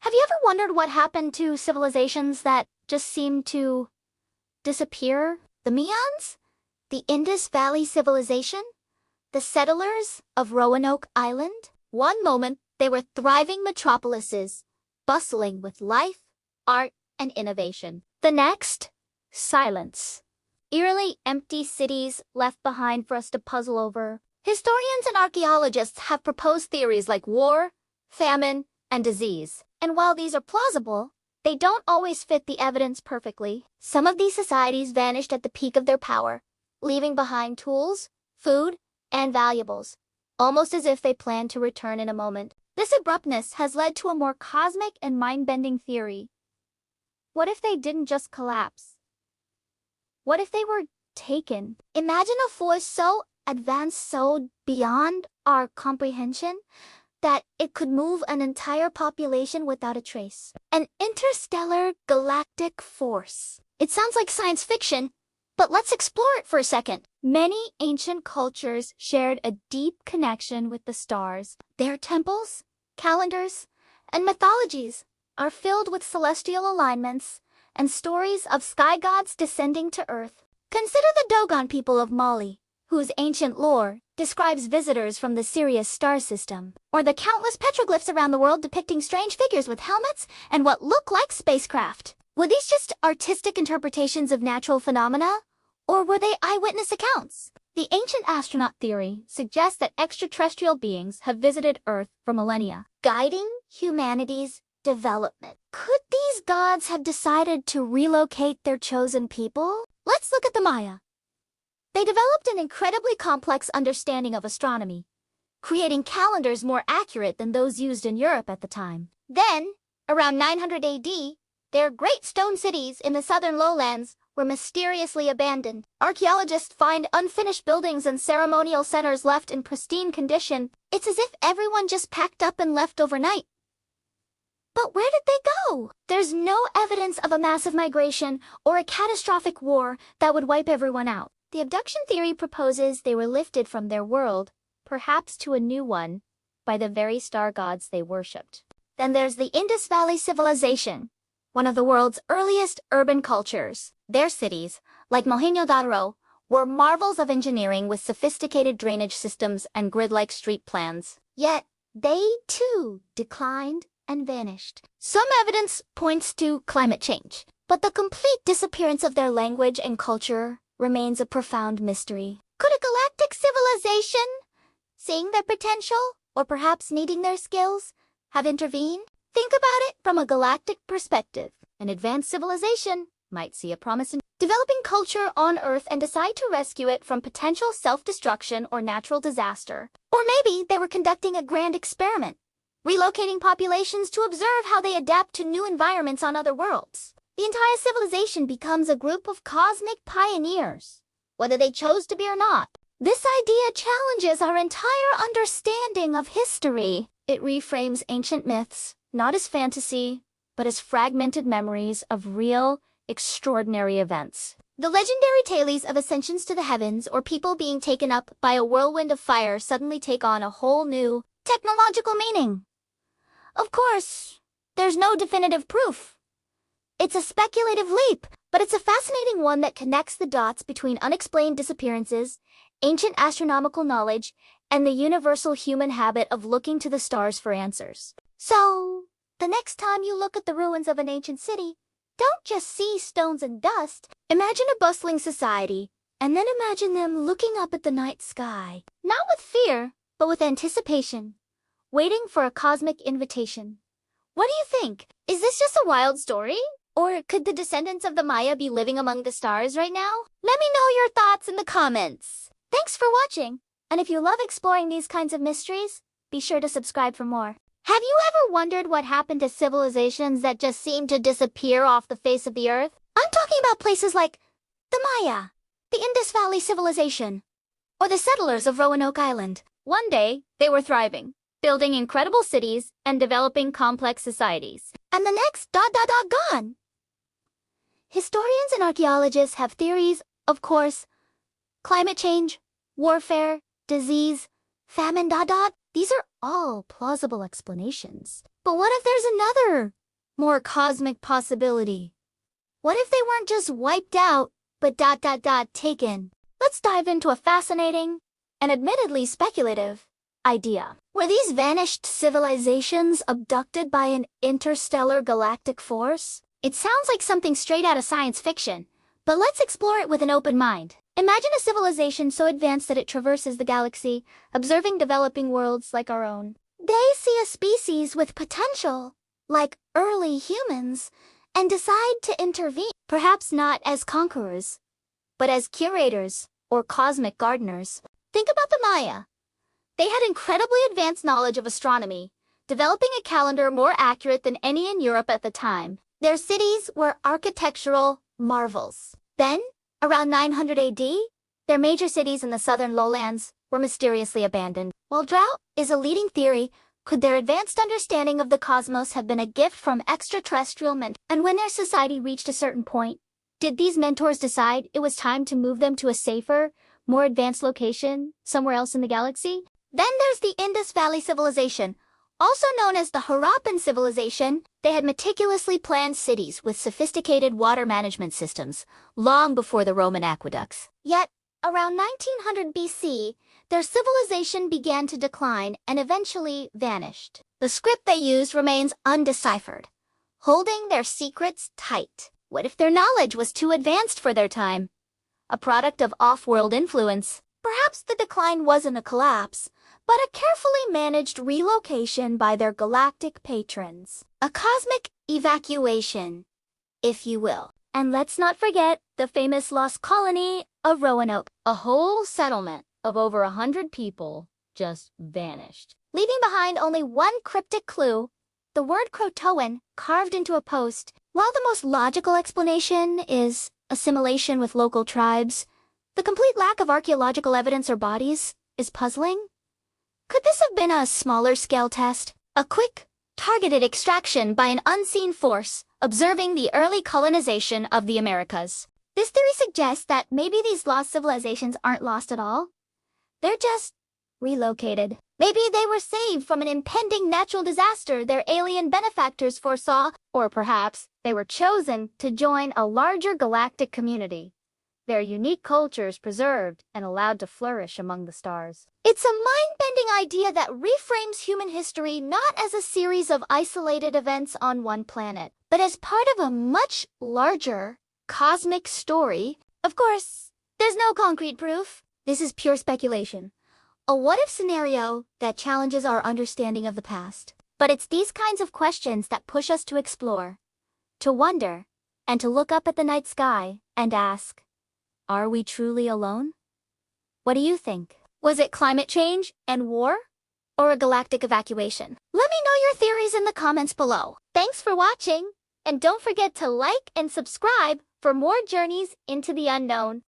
Have you ever wondered what happened to civilizations that just seemed to disappear? The Mayans? The Indus Valley Civilization? The settlers of Roanoke Island? One moment, they were thriving metropolises, bustling with life, art, and innovation. The next, silence. Eerily empty cities left behind for us to puzzle over. Historians and archaeologists have proposed theories like war, famine, and disease. And while these are plausible, they don't always fit the evidence perfectly. Some of these societies vanished at the peak of their power, leaving behind tools, food, and valuables, almost as if they planned to return in a moment. This abruptness has led to a more cosmic and mind-bending theory. What if they didn't just collapse? What if they were taken? Imagine a force so advanced, so beyond our comprehension, that it could move an entire population without a trace. An interstellar galactic force. It sounds like science fiction, but let's explore it for a second. Many ancient cultures shared a deep connection with the stars. Their temples, calendars, and mythologies are filled with celestial alignments and stories of sky gods descending to Earth. Consider the Dogon people of Mali, whose ancient lore describes visitors from the Sirius star system, or the countless petroglyphs around the world depicting strange figures with helmets and what look like spacecraft. Were these just artistic interpretations of natural phenomena, or were they eyewitness accounts? The ancient astronaut theory suggests that extraterrestrial beings have visited Earth for millennia, guiding humanity's development. Could these gods have decided to relocate their chosen people? Let's look at the Maya. They developed an incredibly complex understanding of astronomy, creating calendars more accurate than those used in Europe at the time. Then, around 900 AD, their great stone cities in the southern lowlands were mysteriously abandoned. Archaeologists find unfinished buildings and ceremonial centers left in pristine condition. It's as if everyone just packed up and left overnight. But where did they go? There's no evidence of a massive migration or a catastrophic war that would wipe everyone out. The abduction theory proposes they were lifted from their world, perhaps to a new one, by the very star gods they worshipped. Then there's the Indus Valley Civilization, one of the world's earliest urban cultures. Their cities, like Mohenjo-daro, were marvels of engineering with sophisticated drainage systems and grid-like street plans. Yet, they too declined and vanished. Some evidence points to climate change, but the complete disappearance of their language and culture remains a profound mystery. Could a galactic civilization, seeing their potential, or perhaps needing their skills, have intervened? Think about it from a galactic perspective. An advanced civilization might see a promise in developing culture on Earth and decide to rescue it from potential self-destruction or natural disaster. Or maybe they were conducting a grand experiment, relocating populations to observe how they adapt to new environments on other worlds. The entire civilization becomes a group of cosmic pioneers, whether they chose to be or not. This idea challenges our entire understanding of history. It reframes ancient myths, not as fantasy, but as fragmented memories of real, extraordinary events. The legendary tales of ascensions to the heavens or people being taken up by a whirlwind of fire suddenly take on a whole new technological meaning. Of course, there's no definitive proof. It's a speculative leap, but it's a fascinating one that connects the dots between unexplained disappearances, ancient astronomical knowledge, and the universal human habit of looking to the stars for answers. So, the next time you look at the ruins of an ancient city, don't just see stones and dust. Imagine a bustling society, and then imagine them looking up at the night sky, not with fear, but with anticipation, waiting for a cosmic invitation. What do you think? Is this just a wild story? Or could the descendants of the Maya be living among the stars right now? Let me know your thoughts in the comments. Thanks for watching, and if you love exploring these kinds of mysteries, be sure to subscribe for more. Have you ever wondered what happened to civilizations that just seemed to disappear off the face of the Earth? I'm talking about places like the Maya, the Indus Valley Civilization, or the settlers of Roanoke Island. One day, they were thriving, building incredible cities and developing complex societies. And the next, gone. Historians and archaeologists have theories, of course. Climate change, warfare, disease, famine, These are all plausible explanations. But what if there's another, more cosmic possibility? What if they weren't just wiped out, but taken? Let's dive into a fascinating, and admittedly speculative, idea. Were these vanished civilizations abducted by an interstellar galactic force? It sounds like something straight out of science fiction, but let's explore it with an open mind. Imagine a civilization so advanced that it traverses the galaxy, observing developing worlds like our own. They see a species with potential, like early humans, and decide to intervene. Perhaps not as conquerors, but as curators or cosmic gardeners. Think about the Maya. They had incredibly advanced knowledge of astronomy, developing a calendar more accurate than any in Europe at the time. Their cities were architectural marvels. Then, around 900 AD, their major cities in the southern lowlands were mysteriously abandoned. While drought is a leading theory, could their advanced understanding of the cosmos have been a gift from extraterrestrial mentors? And when their society reached a certain point, did these mentors decide it was time to move them to a safer, more advanced location, somewhere else in the galaxy? Then there's the Indus Valley Civilization, also known as the Harappan Civilization. They had meticulously planned cities with sophisticated water management systems, long before the Roman aqueducts. Yet, around 1900 BC, their civilization began to decline and eventually vanished. The script they used remains undeciphered, holding their secrets tight. What if their knowledge was too advanced for their time? A product of off-world influence? Perhaps the decline wasn't a collapse, but a carefully managed relocation by their galactic patrons. A cosmic evacuation, if you will. And let's not forget the famous lost colony of Roanoke. A whole settlement of over 100 people just vanished, leaving behind only one cryptic clue, the word Croatoan carved into a post. While the most logical explanation is assimilation with local tribes, the complete lack of archaeological evidence or bodies is puzzling. Could this have been a smaller-scale test? A quick, targeted extraction by an unseen force observing the early colonization of the Americas? This theory suggests that maybe these lost civilizations aren't lost at all. They're just relocated. Maybe they were saved from an impending natural disaster their alien benefactors foresaw, or perhaps they were chosen to join a larger galactic community, their unique cultures preserved and allowed to flourish among the stars. It's a mind-bending idea that reframes human history not as a series of isolated events on one planet, but as part of a much larger cosmic story. Of course, there's no concrete proof. This is pure speculation. A what-if scenario that challenges our understanding of the past. But it's these kinds of questions that push us to explore, to wonder, and to look up at the night sky and ask, are we truly alone? What do you think? Was it climate change and war? Or a galactic evacuation? Let me know your theories in the comments below. Thanks for watching, and don't forget to like and subscribe for more journeys into the unknown.